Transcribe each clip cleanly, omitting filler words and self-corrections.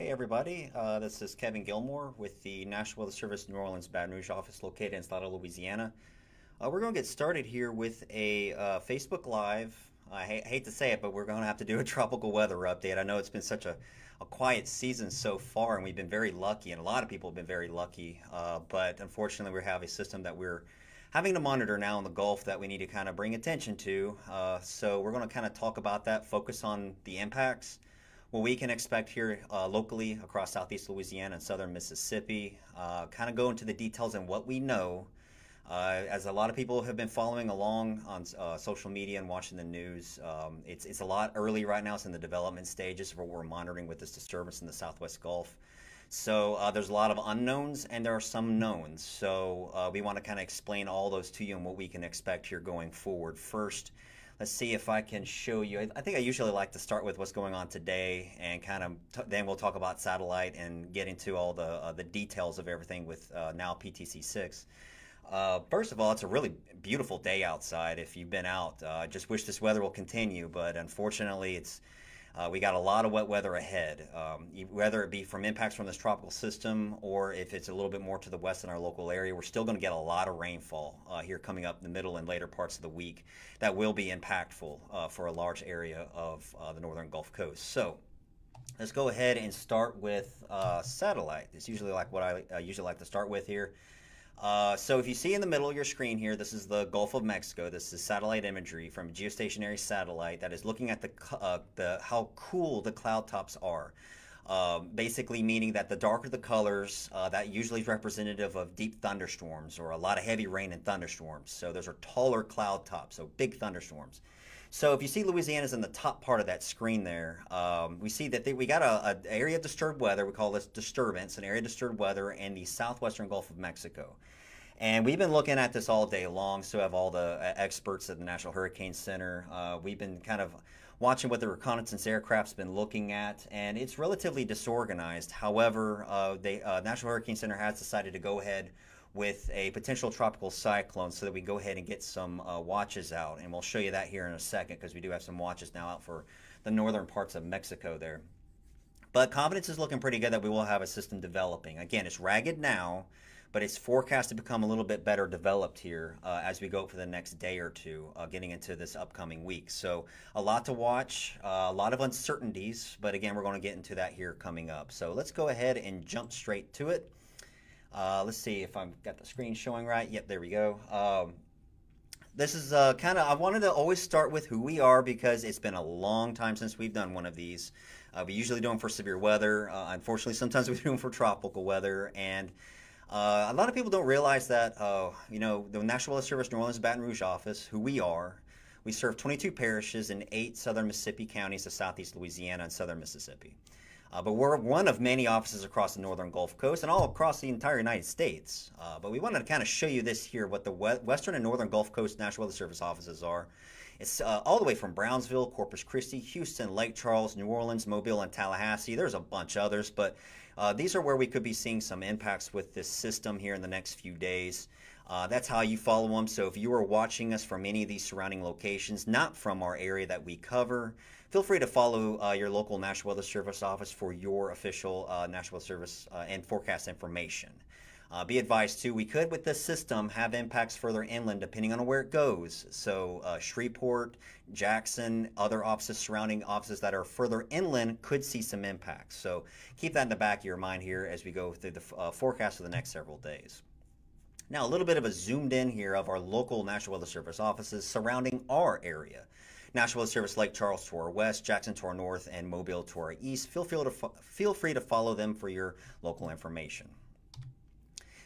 Hey everybody, this is Kevin Gilmore with the National Weather Service New Orleans Baton Rouge office located in Slaughter, Louisiana. We're going to get started here with a Facebook Live. I hate to say it, but we're going to have to do a tropical weather update. I know it's been such a quiet season so far, and we've been very lucky, and a lot of people have been very lucky. But unfortunately, we have a system that we're having to monitor now in the Gulf that we need to kind of bring attention to. So we're going to kind of talk about that, focus on the impacts, what we can expect here locally across southeast Louisiana and southern Mississippi, kind of go into the details and what we know. As a lot of people have been following along on social media and watching the news, it's a lot early right now. It's in the development stages of what we're monitoring with this disturbance in the Southwest Gulf. So there's a lot of unknowns and there are some knowns. So we want to kind of explain all those to you and what we can expect here going forward. First, let's see if I can show you. I think I usually like to start with what's going on today and kind of then we'll talk about satellite and get into all the details of everything with now PTC6. First of all, it's a really beautiful day outside. If you've been out, I just wish this weather will continue, but unfortunately, we got a lot of wet weather ahead. Whether it be from impacts from this tropical system or if it's a little bit more to the west in our local area, we're still going to get a lot of rainfall here coming up in the middle and later parts of the week that will be impactful for a large area of the northern Gulf Coast. So let's go ahead and start with satellite. It's usually like what I usually like to start with here. So if you see in the middle of your screen here, this is the Gulf of Mexico. This is satellite imagery from a geostationary satellite that is looking at how cool the cloud tops are. Basically meaning that the darker the colors, that usually is representative of deep thunderstorms or a lot of heavy rain and thunderstorms. So those are taller cloud tops, so big thunderstorms. So if you see Louisiana's in the top part of that screen there, we see that we got an area of disturbed weather. We call this disturbance, an area of disturbed weather in the southwestern Gulf of Mexico. And we've been looking at this all day long, so have all the experts at the National Hurricane Center. We've been kind of watching what the reconnaissance aircraft's been looking at, and it's relatively disorganized. However, the National Hurricane Center has decided to go ahead with a potential tropical cyclone so that we go ahead and get some watches out. And we'll show you that here in a second because we do have some watches now out for the northern parts of Mexico there. But confidence is looking pretty good that we will have a system developing. Again, it's ragged now, but it's forecast to become a little bit better developed here as we go for the next day or two, getting into this upcoming week. So a lot to watch, a lot of uncertainties, but again, we're going to get into that here coming up. So let's go ahead and jump straight to it. Let's see if I've got the screen showing right. Yep, there we go. This is I wanted to always start with who we are because it's been a long time since we've done one of these. We usually do them for severe weather. Unfortunately, sometimes we do them for tropical weather. And a lot of people don't realize that, the National Weather Service New Orleans Baton Rouge office, who we are, we serve 22 parishes in 8 southern Mississippi counties of southeast Louisiana and southern Mississippi. But we're one of many offices across the northern Gulf Coast and all across the entire United States. But we wanted to kind of show you this here, what the western and northern Gulf Coast National Weather Service offices are. It's all the way from Brownsville, Corpus Christi, Houston, Lake Charles, New Orleans, Mobile, and Tallahassee. There's a bunch others, but these are where we could be seeing some impacts with this system here in the next few days. That's how you follow them. So if you are watching us from any of these surrounding locations, not from our area that we cover, feel free to follow your local National Weather Service office for your official National Weather Service and forecast information. Be advised too, we could with this system have impacts further inland depending on where it goes. So Shreveport, Jackson, other offices, surrounding offices that are further inland could see some impacts. So keep that in the back of your mind here as we go through the forecast for the next several days. Now a little bit of a zoomed in here of our local National Weather Service offices surrounding our area. National Weather Service Lake Charles to our west, Jackson to our north, and Mobile to our east. Feel free to follow them for your local information.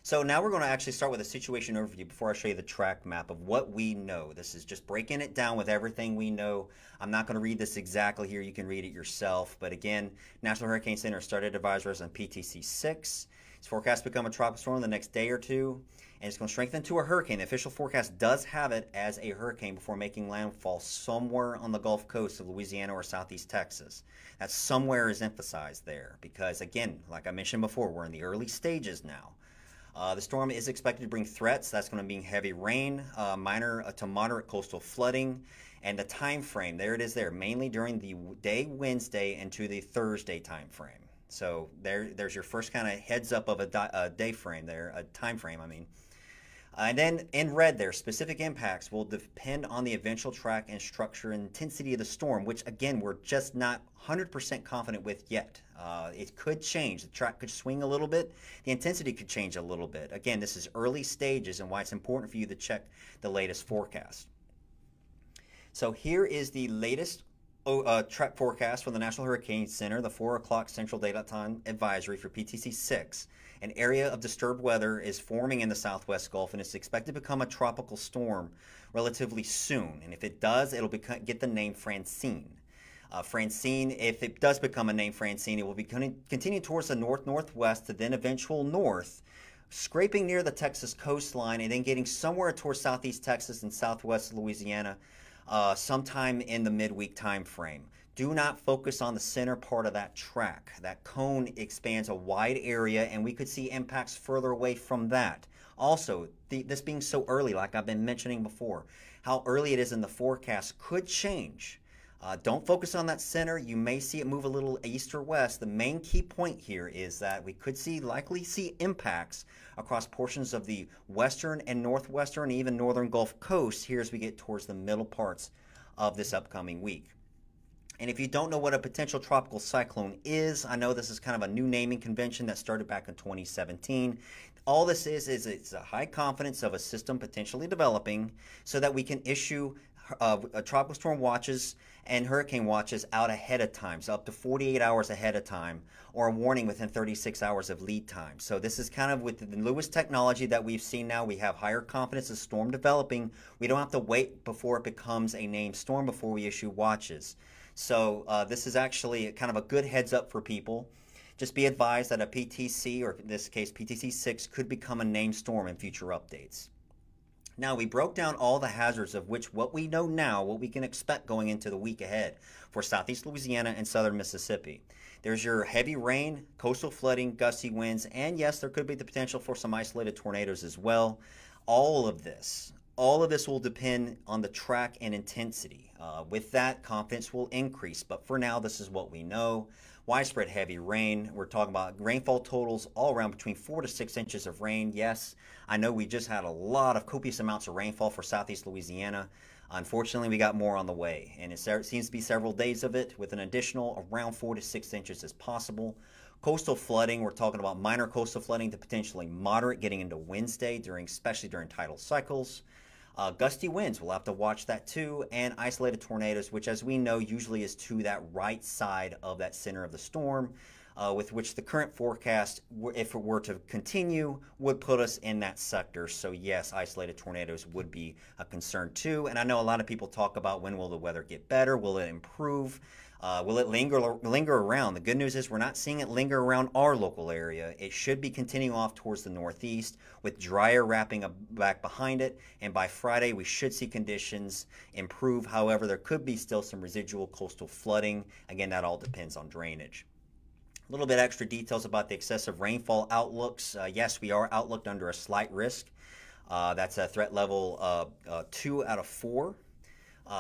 So now we're going to actually start with a situation overview before I show you the track map of what we know. This is just breaking it down with everything we know. I'm not going to read this exactly here. You can read it yourself. But again, National Hurricane Center started advisories on PTC6. It's forecast to become a tropical storm the next day or two, and it's going to strengthen to a hurricane. The official forecast does have it as a hurricane before making landfall somewhere on the Gulf Coast of Louisiana or southeast Texas. That somewhere is emphasized there because, again, like I mentioned before, we're in the early stages now. The storm is expected to bring threats. That's going to mean heavy rain, minor to moderate coastal flooding, and the time frame, there it is there, mainly during the day Wednesday into the Thursday time frame. So there's your first kind of heads up of a day frame there, a time frame, I mean. And then in red there, specific impacts will depend on the eventual track and structure and intensity of the storm, which again, we're just not 100% confident with yet. It could change. The track could swing a little bit. The intensity could change a little bit. Again, this is early stages and why it's important for you to check the latest forecast. So here is the latest track forecast from the National Hurricane Center, the 4 o'clock Central Daylight Time advisory for PTC 6. An area of disturbed weather is forming in the southwest Gulf and is expected to become a tropical storm relatively soon. And if it does, it'll get the name Francine. Francine, if it does become a name Francine, it will be continue towards the north-northwest to then eventual north, scraping near the Texas coastline and then getting somewhere towards southeast Texas and southwest Louisiana sometime in the midweek time frame. Do not focus on the center part of that track. That cone expands a wide area and we could see impacts further away from that. Also, this being so early, like I've been mentioning before, how early it is in the forecast could change. Don't focus on that center. You may see it move a little east or west. The main key point here is that we could likely see impacts across portions of the western and northwestern, even northern Gulf Coast here as we get towards the middle parts of this upcoming week. And if you don't know what a potential tropical cyclone is, I know this is kind of a new naming convention that started back in 2017. All this is it's a high confidence of a system potentially developing so that we can issue tropical storm watches and hurricane watches out ahead of time, so up to 48 hours ahead of time, or a warning within 36 hours of lead time. So this is kind of with the newest technology that we've seen now. We have higher confidence of storm developing. We don't have to wait before it becomes a named storm before we issue watches. So this is actually kind of a good heads up for people. Just be advised that a PTC, or in this case PTC 6, could become a named storm in future updates. Now, we broke down all the hazards of what we know now, what we can expect going into the week ahead for southeast Louisiana and southern Mississippi. There's your heavy rain, coastal flooding, gusty winds, and yes, there could be the potential for some isolated tornadoes as well. All of this will depend on the track and intensity. With that, confidence will increase, but for now, this is what we know. Widespread heavy rain. We're talking about rainfall totals all around between 4 to 6 inches of rain. Yes, I know we just had a lot of copious amounts of rainfall for southeast Louisiana. Unfortunately, we got more on the way, and it seems to be several days of it with an additional around 4 to 6 inches as possible. Coastal flooding, we're talking about minor coastal flooding to potentially moderate getting into Wednesday, especially during tidal cycles. Gusty winds, we'll have to watch that too, and isolated tornadoes, which as we know usually is to that right side of that center of the storm, with which the current forecast, if it were to continue, would put us in that sector. So yes, isolated tornadoes would be a concern too. And I know a lot of people talk about when will the weather get better, will it improve? Will it linger around? The good news is we're not seeing it linger around our local area. It should be continuing off towards the northeast with drier wrapping back behind it. And by Friday, we should see conditions improve. However, there could be still some residual coastal flooding. Again, that all depends on drainage. A little bit extra details about the excessive rainfall outlooks. Yes, we are outlooked under a slight risk. That's a threat level 2 out of 4.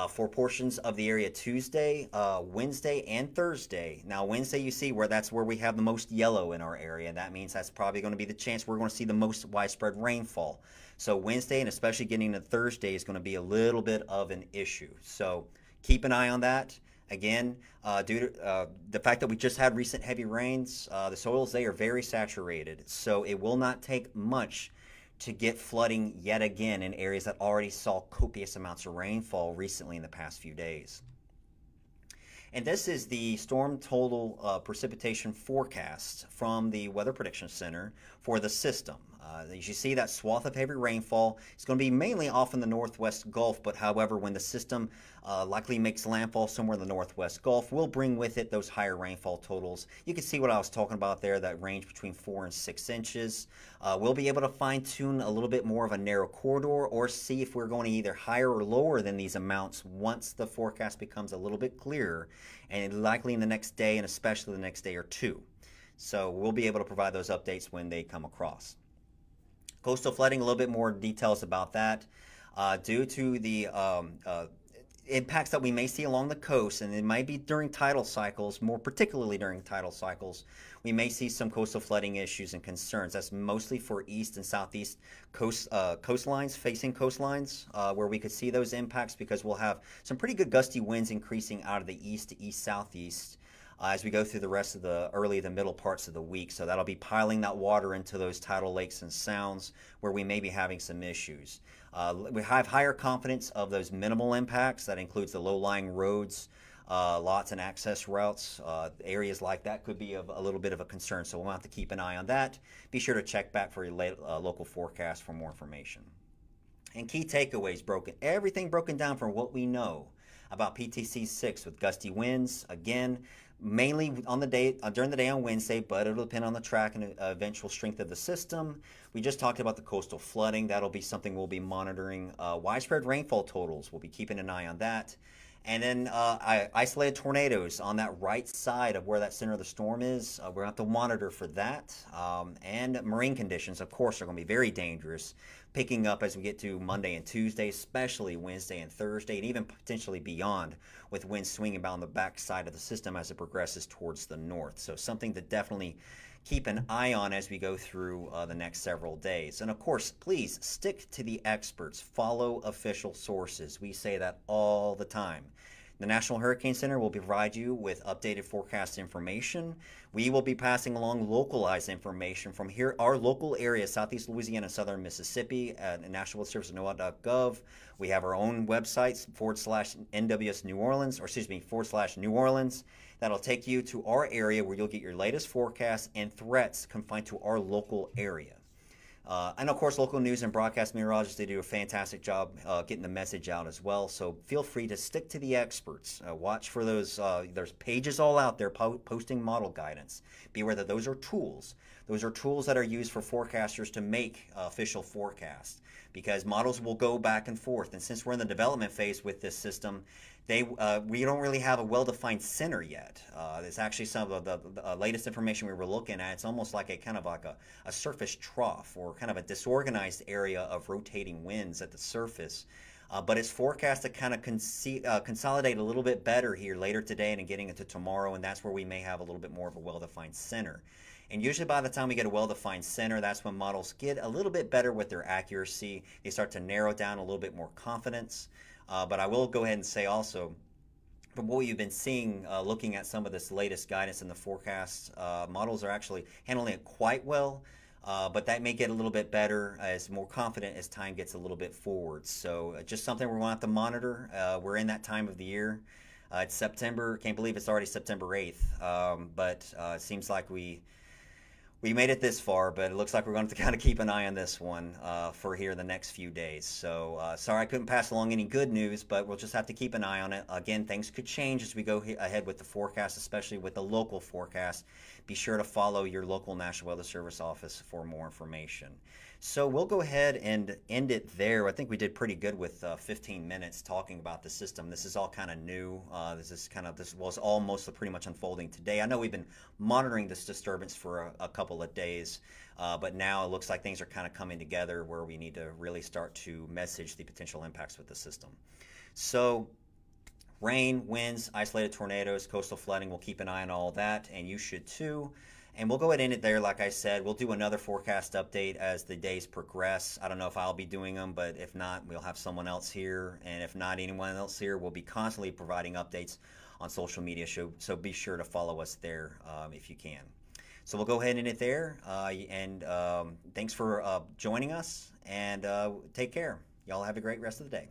For portions of the area Tuesday, Wednesday, and Thursday. Now, Wednesday, you see that's where we have the most yellow in our area. That means that's probably going to be the chance we're going to see the most widespread rainfall. So Wednesday, and especially getting into Thursday, is going to be a little bit of an issue. So keep an eye on that. Again, due to the fact that we just had recent heavy rains, the soils, they are very saturated. So it will not take much to get flooding yet again in areas that already saw copious amounts of rainfall recently in the past few days. And this is the storm total precipitation forecast from the Weather Prediction Center for the system. As you see, that swath of heavy rainfall is going to be mainly off in the northwest Gulf, but however, when the system likely makes landfall somewhere in the northwest Gulf, will bring with it those higher rainfall totals. You can see what I was talking about there, that range between 4 and 6 inches. We'll be able to fine-tune a little bit more of a narrow corridor or see if we're going either higher or lower than these amounts once the forecast becomes a little bit clearer, and likely in the next day and especially the next day or two. So we'll be able to provide those updates when they come across. Coastal flooding, a little bit more details about that. Due to the impacts that we may see along the coast, and it might be during tidal cycles, more particularly during tidal cycles, we may see some coastal flooding issues and concerns. That's mostly for east and southeast coastlines, facing coastlines, where we could see those impacts because we'll have some pretty good gusty winds increasing out of the east to east-southeast. As we go through the rest of the early to middle parts of the week. So that'll be piling that water into those tidal lakes and sounds where we may be having some issues. We have higher confidence of those minimal impacts. That includes the low-lying roads, lots and access routes. Areas like that could be a little bit of a concern. So we'll have to keep an eye on that. Be sure to check back for your local forecast for more information. And key takeaways everything broken down from what we know about PTC 6 with gusty winds. Again, mainly on the day during the day on Wednesday, but it'll depend on the track and eventual strength of the system. We just talked about the coastal flooding. That'll be something we'll be monitoring. Widespread rainfall totals, we'll be keeping an eye on that. And then isolated tornadoes on that right side of where that center of the storm is. We're going to have to monitor for that. And marine conditions, of course, are going to be very dangerous, picking up as we get to Monday and Tuesday, especially Wednesday and Thursday, and even potentially beyond, with winds swinging about on the back side of the system as it progresses towards the north. So something to definitely keep an eye on as we go through the next several days. And of course, please stick to the experts. Follow official sources. We say that all the time. The National Hurricane Center will provide you with updated forecast information. We will be passing along localized information from here, our local area, Southeast Louisiana, Southern Mississippi, at National Weather Service, NOAA.gov. We have our own websites, /NWS New Orleans, or excuse me, /New Orleans. That'll take you to our area where you'll get your latest forecasts and threats confined to our local area. And of course, local news and broadcast meteorologists, they do a fantastic job getting the message out as well. So feel free to stick to the experts. Watch for those. There's pages all out there posting model guidance. Be aware that those are tools. Those are tools that are used for forecasters to make official forecasts, because models will go back and forth. And since we're in the development phase with this system, we don't really have a well-defined center yet. There's actually some of the latest information we were looking at. It's almost like a surface trough, or kind of a disorganized area of rotating winds at the surface. But it's forecast to kind of consolidate a little bit better here later today and getting into tomorrow, and that's where we may have a little bit more of a well-defined center. And usually by the time we get a well-defined center, that's when models get a little bit better with their accuracy. They start to narrow down a little bit more confidence. But I will go ahead and say also, from what you've been seeing, looking at some of this latest guidance in the forecast, models are actually handling it quite well. But that may get a little bit better, as more confident as time gets a little bit forward. So just something we're going to have to monitor. We're in that time of the year. It's September. Can't believe it's already September 8th. But it seems like we made it this far, but it looks like we're going to kind of keep an eye on this one for here the next few days. So sorry I couldn't pass along any good news, but we'll just have to keep an eye on it. Again, things could change as we go ahead with the forecast, especially with the local forecast. Be sure to follow your local National Weather Service office for more information. So we'll go ahead and end it there. I think we did pretty good with 15 minutes talking about the system. This is all kind of new. This was all mostly pretty much unfolding today. I know we've been monitoring this disturbance for a couple of days, but now it looks like things are kind of coming together where we need to really start to message the potential impacts with the system. So rain, winds, isolated tornadoes, coastal flooding, we'll keep an eye on all that, and you should too. And we'll go ahead and end it there. Like I said, we'll do another forecast update as the days progress. I don't know if I'll be doing them, but if not, we'll have someone else here. And if not anyone else here, we'll be constantly providing updates on social media. So be sure to follow us there if you can. So we'll go ahead and end it there. Thanks for joining us, and take care. Y'all have a great rest of the day.